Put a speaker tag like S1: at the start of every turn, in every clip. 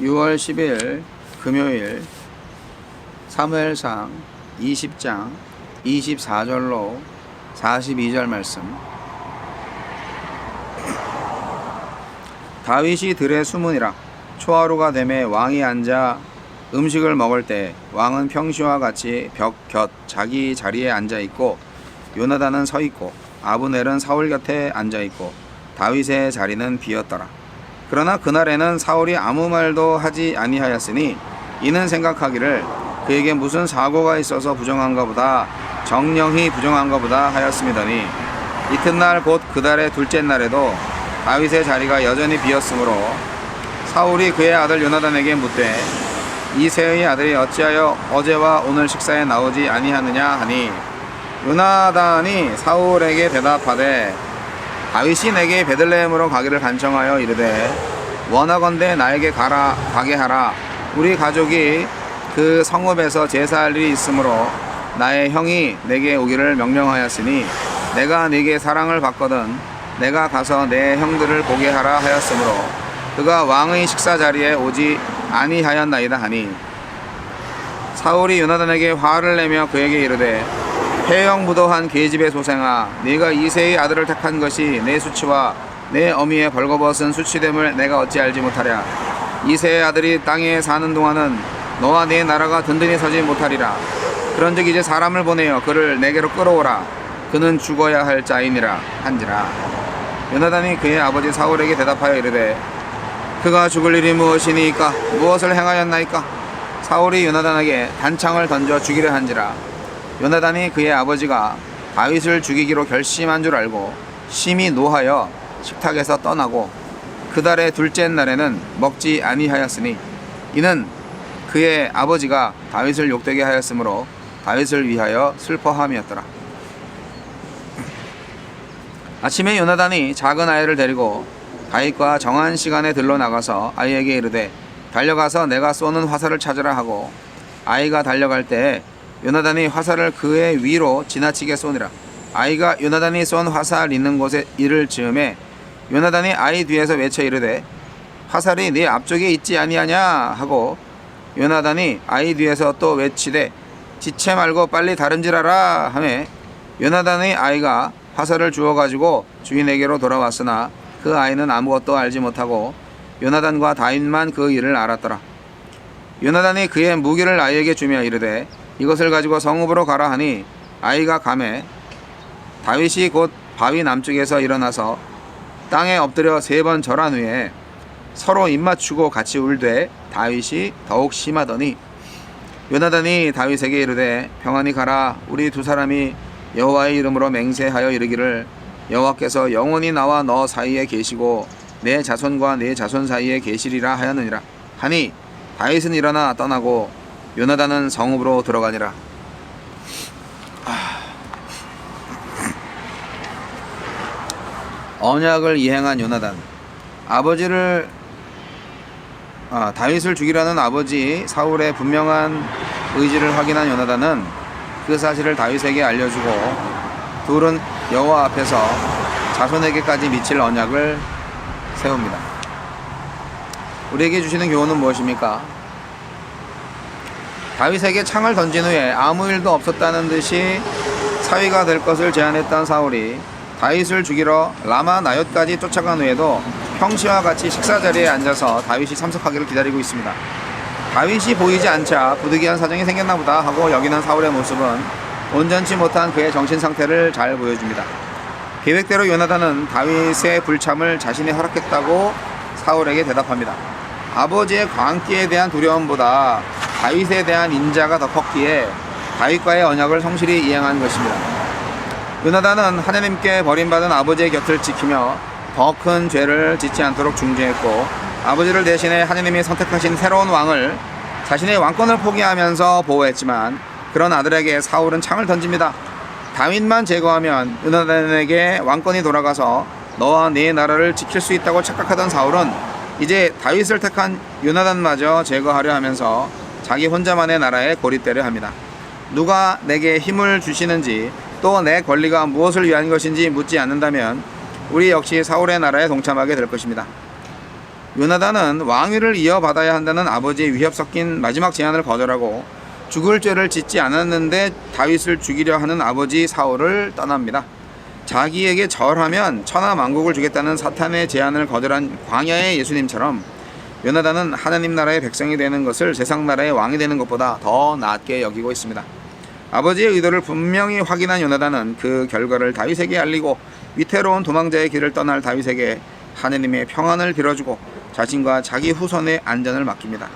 S1: 6월 10일 금요일 사무엘상 20장 24절로 42절 말씀. 다윗이 들에 숨으니라. 초하루가 되매 왕이 앉아 음식을 먹을 때 왕은 평시와 같이 벽 곁 자기 자리에 앉아 있고 요나단은 서 있고 아브넬은 사울 곁에 앉아 있고 다윗의 자리는 비었더라. 그러나 그날에는 사울이 아무 말도 하지 아니하였으니 이는 생각하기를 그에게 무슨 사고가 있어서 부정한가 보다, 정령이 부정한가 보다 하였음이더니 이튿날 곧 그 달의 둘째 날에도 다윗의 자리가 여전히 비었으므로 사울이 그의 아들 요나단에게 묻되 이새의 아들이 어찌하여 어제와 오늘 식사에 나오지 아니하느냐 하니 요나단이 사울에게 대답하되 다윗이 내게 베들레헴으로 가기를 간청하여 이르되 원하건대 나에게 가게 하라. 우리 가족이 그 성읍에서 제사할 일이 있으므로 나의 형이 내게 오기를 명령하였으니 내가 네게 사랑을 받거든 내가 가서 내 형들을 보게 하라 하였으므로 그가 왕의 식사 자리에 오지 아니하였나이다 하니 사울이 요나단에게 화를 내며 그에게 이르되 패형부도한 계집의 소생아, 네가 이새의 아들을 택한 것이 내 수치와 내 어미의 벌거벗은 수치됨을 내가 어찌 알지 못하랴. 이새의 아들이 땅에 사는 동안은 너와 네 나라가 든든히 서지 못하리라. 그런즉 이제 사람을 보내어 그를 내게로 끌어오라. 그는 죽어야 할 자이니라 한지라. 요나단이 그의 아버지 사울에게 대답하여 이르되 그가 죽을 일이 무엇이니까? 무엇을 행하였나이까? 사울이 요나단에게 단창을 던져 죽이려 한지라. 요나단이 그의 아버지가 다윗을 죽이기로 결심한 줄 알고 심히 노하여 식탁에서 떠나고 그 달의 둘째 날에는 먹지 아니하였으니 이는 그의 아버지가 다윗을 욕되게 하였으므로 다윗을 위하여 슬퍼함이었더라. 아침에 요나단이 작은 아이를 데리고 다윗과 정한 시간에 들러 나가서 아이에게 이르되 달려가서 내가 쏘는 화살을 찾으라 하고 아이가 달려갈 때에 요나단이 화살을 그의 위로 지나치게 쏘니라. 아이가 요나단이 쏜 화살 있는 곳에 이를 즈음에 요나단이 아이 뒤에서 외쳐 이르되 화살이 네 앞쪽에 있지 아니하냐 하고 요나단이 아이 뒤에서 또 외치되 지체 말고 빨리 다름질하라 하매 요나단의 아이가 화살을 주워 가지고 주인에게로 돌아왔으나 그 아이는 아무것도 알지 못하고 요나단과 다윗만 그 일을 알았더라. 요나단이 그의 무기를 아이에게 주며 이르되 이것을 가지고 성읍으로 가라 하니 아이가 가매 다윗이 곧 바위 남쪽에서 일어나서 땅에 엎드려 3번 절한 후에 서로 입맞추고 같이 울되 다윗이 더욱 심하더니 요나단이 다윗에게 이르되 평안히 가라. 우리 두 사람이 여호와의 이름으로 맹세하여 이르기를 여호와께서 영원히 나와 너 사이에 계시고 내 자손과 내 자손 사이에 계시리라 하였느니라 하니 다윗은 일어나 떠나고 요나단은 성읍으로 들어가니라. 언약을 이행한 요나단. 다윗을 죽이라는 아버지 사울의 분명한 의지를 확인한 요나단은 그 사실을 다윗에게 알려주고 둘은 여호와 앞에서 자손에게까지 미칠 언약을 세웁니다. 우리에게 주시는 교훈은 무엇입니까? 다윗에게 창을 던진 후에 아무 일도 없었다는 듯이 사위가 될 것을 제안했던 사울이 다윗을 죽이러 라마 나옅까지 쫓아간 후에도 평시와 같이 식사 자리에 앉아서 다윗이 참석하기를 기다리고 있습니다. 다윗이 보이지 않자 부득이한 사정이 생겼나 보다 하고 여기는 사울의 모습은 온전치 못한 그의 정신 상태를 잘 보여줍니다. 계획대로 요나단은 다윗의 불참을 자신이 허락했다고 사울에게 대답합니다. 아버지의 광기에 대한 두려움보다 다윗에 대한 인자가 더 컸기에 다윗과의 언약을 성실히 이행한 것입니다. 요나단은 하나님께 버림받은 아버지의 곁을 지키며 더 큰 죄를 짓지 않도록 중재했고 아버지를 대신해 하나님이 선택하신 새로운 왕을 자신의 왕권을 포기하면서 보호했지만 그런 아들에게 사울은 창을 던집니다. 다윗만 제거하면 요나단에게 왕권이 돌아가서 너와 네 나라를 지킬 수 있다고 착각하던 사울은 이제 다윗을 택한 요나단마저 제거하려 하면서 자기 혼자만의 나라에 고립되려 합니다. 누가 내게 힘을 주시는지 또 내 권리가 무엇을 위한 것인지 묻지 않는다면 우리 역시 사울의 나라에 동참하게 될 것입니다. 요나단은 왕위를 이어받아야 한다는 아버지의 위협 섞인 마지막 제안을 거절하고 죽을 죄를 짓지 않았는데 다윗을 죽이려 하는 아버지 사울을 떠납니다. 자기에게 절하면 천하만국을 주겠다는 사탄의 제안을 거절한 광야의 예수님처럼 요나단은 하나님 나라의 백성이 되는 것을 세상 나라의 왕이 되는 것보다 더 낫게 여기고 있습니다. 아버지의 의도를 분명히 확인한 요나단은 그 결과를 다윗에게 알리고 위태로운 도망자의 길을 떠날 다윗에게 하느님의 평안을 빌어주고 자신과 자기 후손의 안전을 맡깁니다.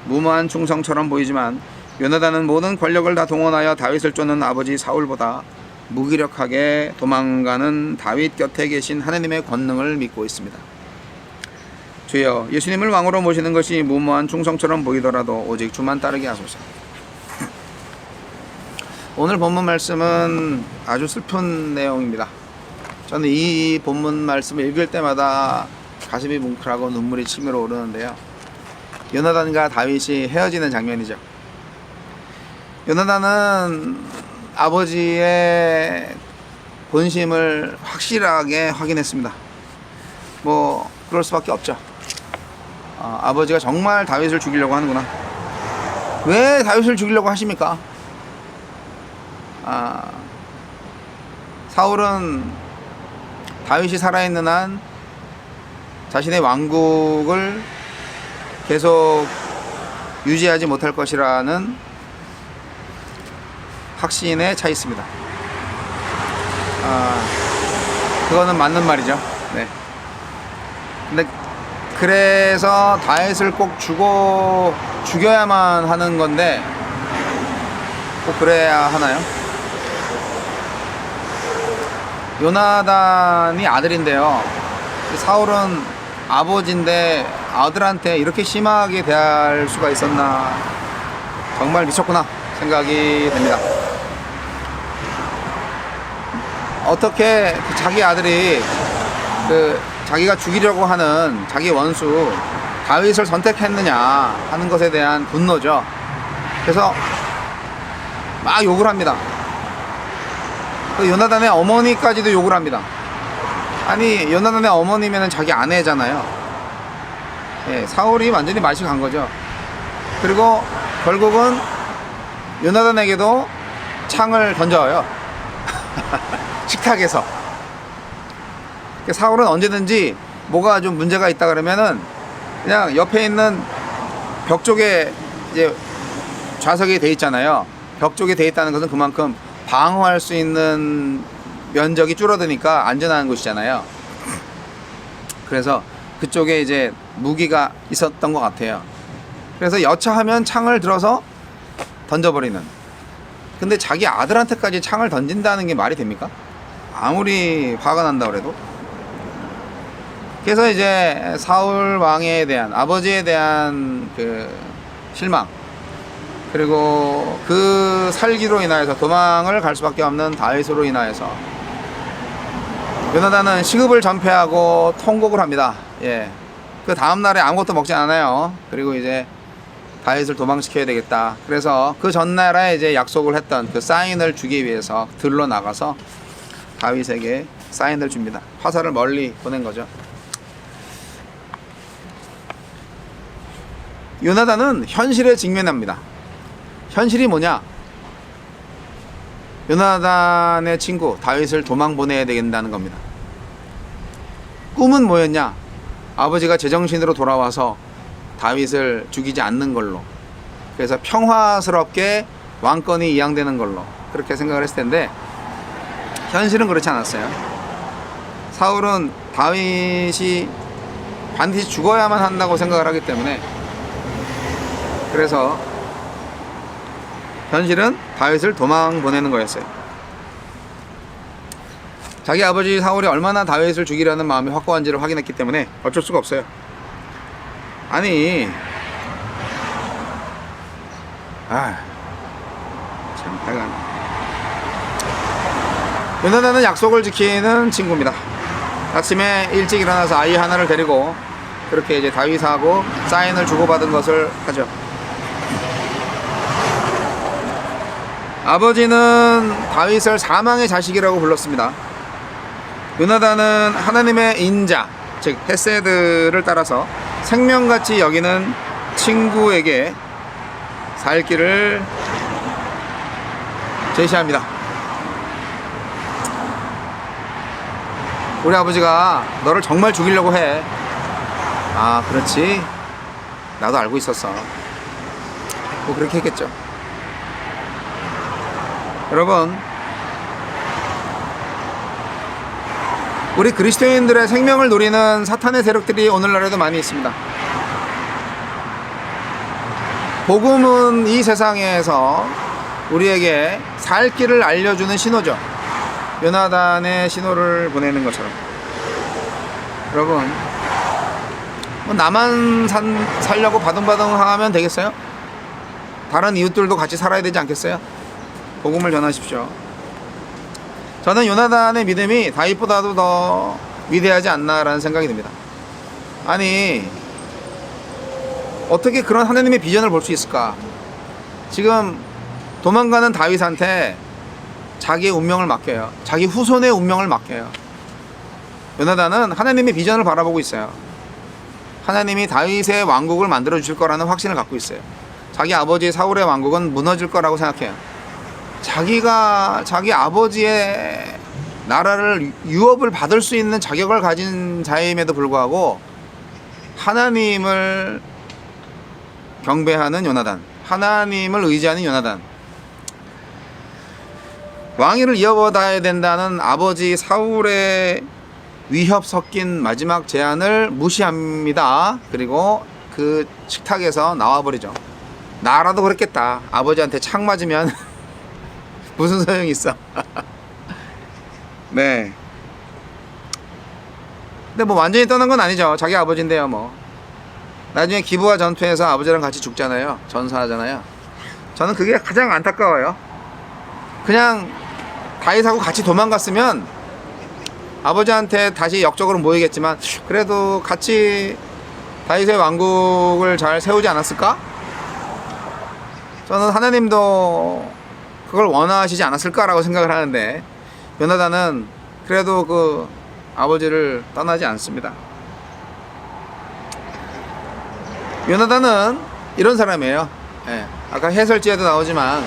S1: 무모한 충성처럼 보이지만 요나단은 모든 권력을 다 동원하여 다윗을 쫓는 아버지 사울보다 무기력하게 도망가는 다윗 곁에 계신 하느님의 권능을 믿고 있습니다. 주여, 예수님을 왕으로 모시는 것이 무모한 충성처럼 보이더라도 오직 주만 따르게 하소서. 오늘 본문 말씀은 아주 슬픈 내용입니다. 저는 이 본문 말씀을 읽을 때마다 가슴이 뭉클하고 눈물이 치밀어 오르는데요. 요나단과 다윗이 헤어지는 장면이죠. 요나단은 아버지의 본심을 확실하게 확인했습니다. 뭐 그럴 수밖에 없죠. 아버지가 정말 다윗을 죽이려고 하는구나. 왜 다윗을 죽이려고 하십니까? 사울은 다윗이 살아있는 한 자신의 왕국을 계속 유지하지 못할 것이라는 확신에 차 있습니다. 그거는 맞는 말이죠. 네. 근데 그래서 다윗을 꼭 죽여야만 하는 건데 꼭 그래야 하나요? 요나단이 아들인데요. 사울은 아버지인데 아들한테 이렇게 심하게 대할 수가 있었나, 정말 미쳤구나 생각이 됩니다. 어떻게 자기 아들이 자기가 죽이려고 하는 자기 원수 다윗을 선택했느냐 하는 것에 대한 분노죠. 그래서 막 욕을 합니다. 요나단의 어머니까지도 욕을 합니다. 아니, 요나단의 어머니면은 자기 아내잖아요. 예, 사울이 완전히 맛이 간 거죠. 그리고 결국은 요나단에게도 창을 던져요. 식탁에서. 사울은 언제든지 뭐가 좀 문제가 있다 그러면은 그냥 옆에 있는 벽 쪽에 이제 좌석이 돼 있잖아요. 벽 쪽에 돼 있다는 것은 그만큼 방어할 수 있는 면적이 줄어드니까 안전한 곳이잖아요. 그래서 그쪽에 이제 무기가 있었던 것 같아요. 그래서 여차하면 창을 들어서 던져버리는. 근데 자기 아들한테까지 창을 던진다는 게 말이 됩니까? 아무리 화가 난다 그래도. 그래서 이제 사울 왕에 대한, 아버지에 대한 그 실망, 그리고 그 살기로 인하여서 도망을 갈 수밖에 없는 다윗으로 인하여서 요나단은 시급을 전폐하고 통곡을 합니다. 예. 그 다음날에 아무것도 먹지 않아요. 그리고 이제 다윗을 도망시켜야 되겠다. 그래서 그 전날에 이제 약속을 했던 그 사인을 주기 위해서 들러 나가서 다윗에게 사인을 줍니다. 화살을 멀리 보낸 거죠. 요나단은 현실에 직면합니다. 현실이 뭐냐? 요나단의 친구 다윗을 도망 보내야 된다는 겁니다. 꿈은 뭐였냐? 아버지가 제정신으로 돌아와서 다윗을 죽이지 않는 걸로, 그래서 평화스럽게 왕권이 이양되는 걸로 그렇게 생각을 했을 텐데 현실은 그렇지 않았어요. 사울은 다윗이 반드시 죽어야만 한다고 생각을 하기 때문에, 그래서 현실은 다윗을 도망 보내는 거였어요. 자기 아버지 사울이 얼마나 다윗을 죽이려는 마음이 확고한지를 확인했기 때문에 어쩔 수가 없어요. 아니, 참 하여간 요나단은 약속을 지키는 친구입니다. 아침에 일찍 일어나서 아이 하나를 데리고 그렇게 이제 다윗하고 사인을 주고받은 것을 하죠. 아버지는 다윗을 사망의 자식이라고 불렀습니다. 요나단은 하나님의 인자, 즉 헤세드를 따라서 생명같이 여기는 친구에게 살 길을 제시합니다. 우리 아버지가 너를 정말 죽이려고 해. 아, 그렇지. 나도 알고 있었어. 뭐 그렇게 했겠죠. 여러분, 우리 그리스도인들의 생명을 노리는 사탄의 세력들이 오늘날에도 많이 있습니다. 복음은 이 세상에서 우리에게 살 길을 알려주는 신호죠. 요나단의 신호를 보내는 것처럼. 여러분, 뭐 나만 살려고 바둥바둥 하면 되겠어요? 다른 이웃들도 같이 살아야 되지 않겠어요? 복음을 전하십시오. 저는 요나단의 믿음이 다윗보다도 더 위대하지 않나라는 생각이 듭니다. 아니, 어떻게 그런 하나님의 비전을 볼 수 있을까? 지금 도망가는 다윗한테 자기의 운명을 맡겨요. 자기 후손의 운명을 맡겨요. 요나단은 하나님의 비전을 바라보고 있어요. 하나님이 다윗의 왕국을 만들어 주실 거라는 확신을 갖고 있어요. 자기 아버지 사울의 왕국은 무너질 거라고 생각해요. 자기가 자기 아버지의 나라를 유업을 받을 수 있는 자격을 가진 자임에도 불구하고 하나님을 경배하는 요나단, 하나님을 의지하는 요나단, 왕위를 이어받아야 된다는 아버지 사울의 위협 섞인 마지막 제안을 무시합니다. 그리고 그 식탁에서 나와버리죠. 나라도 그랬겠다. 아버지한테 창 맞으면 무슨 소용이 있어. 네. 근데 뭐 완전히 떠난 건 아니죠. 자기 아버지인데요 뭐. 나중에 기브와 전투에서 아버지랑 같이 죽잖아요. 전사하잖아요. 저는 그게 가장 안타까워요. 그냥 다윗하고 같이 도망갔으면 아버지한테 다시 역적으로 모이겠지만 그래도 같이 다윗의 왕국을 잘 세우지 않았을까? 저는 하나님도 그걸 원하시지 않았을까라고 생각을 하는데 요나단은 그래도 그 아버지를 떠나지 않습니다. 요나단은 이런 사람이에요. 예, 아까 해설지에도 나오지만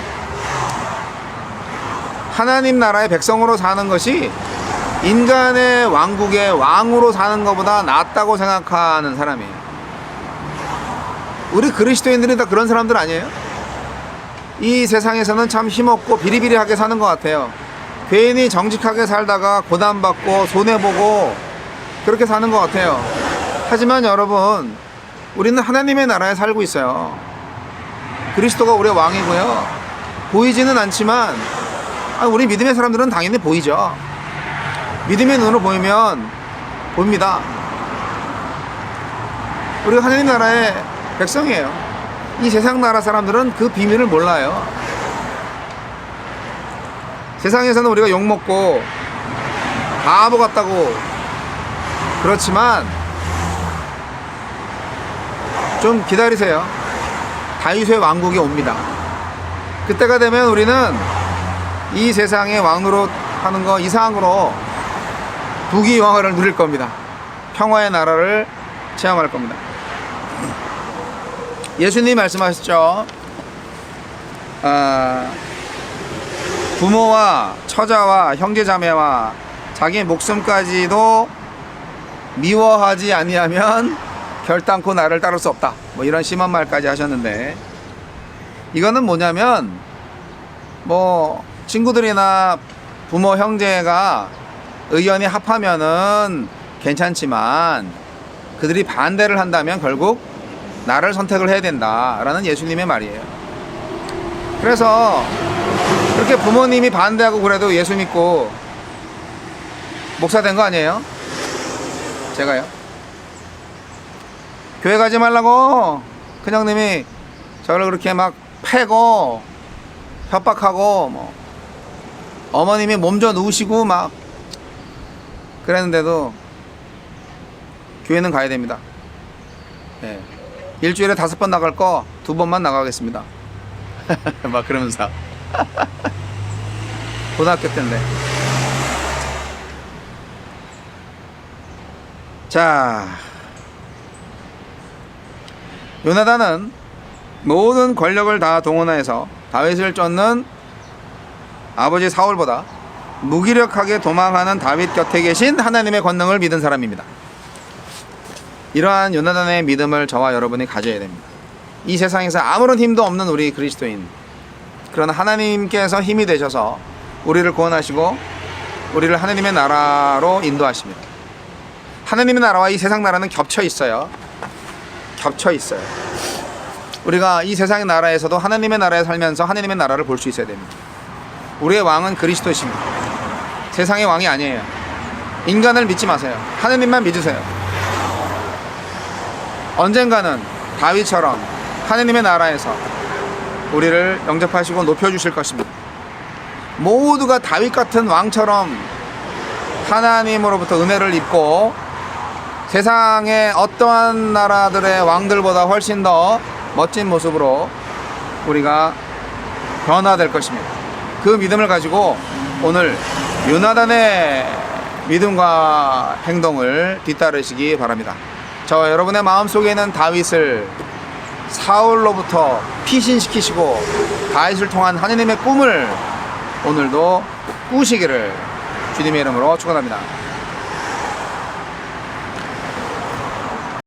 S1: 하나님 나라의 백성으로 사는 것이 인간의 왕국의 왕으로 사는 것보다 낫다고 생각하는 사람이에요. 우리 그리스도인들이 다 그런 사람들 아니에요? 이 세상에서는 참 힘없고 비리비리하게 사는 것 같아요. 괜히 정직하게 살다가 고난받고 손해보고 그렇게 사는 것 같아요. 하지만 여러분, 우리는 하나님의 나라에 살고 있어요. 그리스도가 우리의 왕이고요. 보이지는 않지만 우리 믿음의 사람들은 당연히 보이죠. 믿음의 눈으로 보이면 보입니다. 우리가 하나님 나라의 백성이에요. 이 세상 나라 사람들은 그 비밀을 몰라요. 세상에서는 우리가 욕먹고 바보 같다고 그렇지만 좀 기다리세요. 다윗의 왕국이 옵니다. 그때가 되면 우리는 이 세상의 왕으로 하는 거 이상으로 부귀영화를 누릴 겁니다. 평화의 나라를 체험할 겁니다. 예수님이 말씀하셨죠. 부모와 처자와 형제자매와 자기 목숨까지도 미워하지 아니하면 결단코 나를 따를 수 없다. 뭐 이런 심한 말까지 하셨는데, 이거는 뭐냐면 뭐 친구들이나 부모 형제가 의견이 합하면은 괜찮지만 그들이 반대를 한다면 결국 나를 선택을 해야 된다라는 예수님의 말이에요. 그래서 그렇게 부모님이 반대하고 그래도 예수 믿고 목사 된 거 아니에요? 제가요? 교회 가지 말라고 큰형님이 저를 그렇게 막 패고 협박하고 뭐 어머님이 몸져 누우시고 막 그랬는데도 교회는 가야 됩니다. 네. 일주일에 5번 나갈 거 2번만 나가겠습니다. 막 그러면서 고등학교 때인데. 자, 요나단은 모든 권력을 다 동원해서 다윗을 쫓는 아버지 사울보다 무기력하게 도망하는 다윗 곁에 계신 하나님의 권능을 믿은 사람입니다. 이러한 요나단의 믿음을 저와 여러분이 가져야 됩니다. 이 세상에서 아무런 힘도 없는 우리 그리스도인, 그러나 하나님께서 힘이 되셔서 우리를 구원하시고 우리를 하나님의 나라로 인도하십니다. 하나님의 나라와 이 세상 나라는 겹쳐 있어요. 우리가 이 세상의 나라에서도 하나님의 나라에 살면서 하나님의 나라를 볼 수 있어야 됩니다. 우리의 왕은 그리스도십니다. 세상의 왕이 아니에요. 인간을 믿지 마세요. 하나님만 믿으세요. 언젠가는 다윗처럼 하나님의 나라에서 우리를 영접하시고 높여주실 것입니다. 모두가 다윗 같은 왕처럼 하나님으로부터 은혜를 입고 세상의 어떠한 나라들의 왕들보다 훨씬 더 멋진 모습으로 우리가 변화될 것입니다. 그 믿음을 가지고 오늘 요나단의 믿음과 행동을 뒤따르시기 바랍니다. 저 여러분의 마음속에 있는 다윗을 사울로부터 피신시키시고 다윗을 통한 하나님의 꿈을 오늘도 꾸시기를 주님의 이름으로 축원합니다.